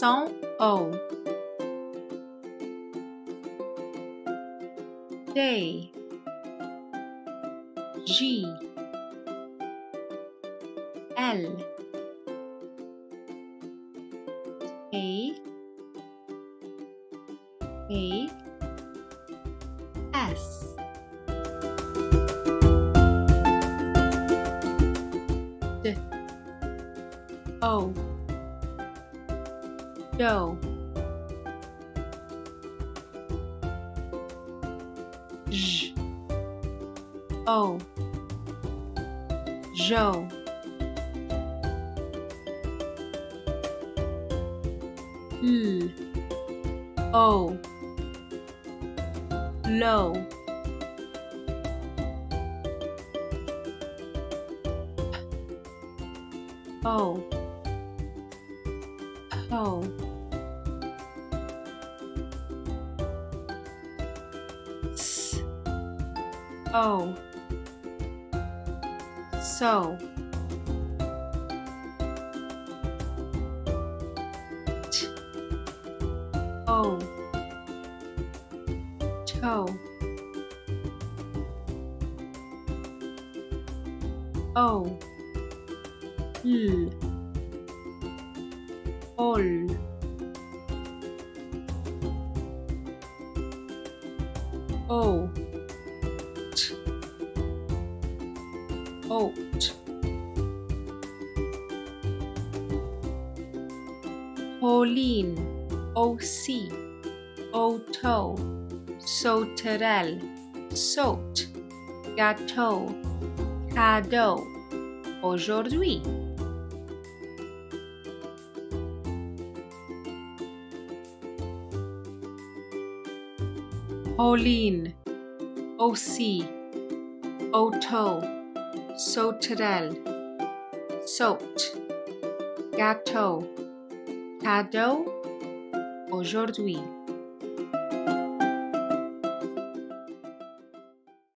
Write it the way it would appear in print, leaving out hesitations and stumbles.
accent O. Day, J, L, A, S. D, O, Do, J, O, Jo, L, O, Low, O, Po, S, O, So, T, O, Toe, O, L, Ol, O, T, Oat, Pauline, OC, Auto, Sauterelle, Saute, Gâteau, Cadeau, Aujourd'hui. Pauline, OC, Auto, Sauterelle, Saute, Gâteau, Cadeau, Aujourd'hui.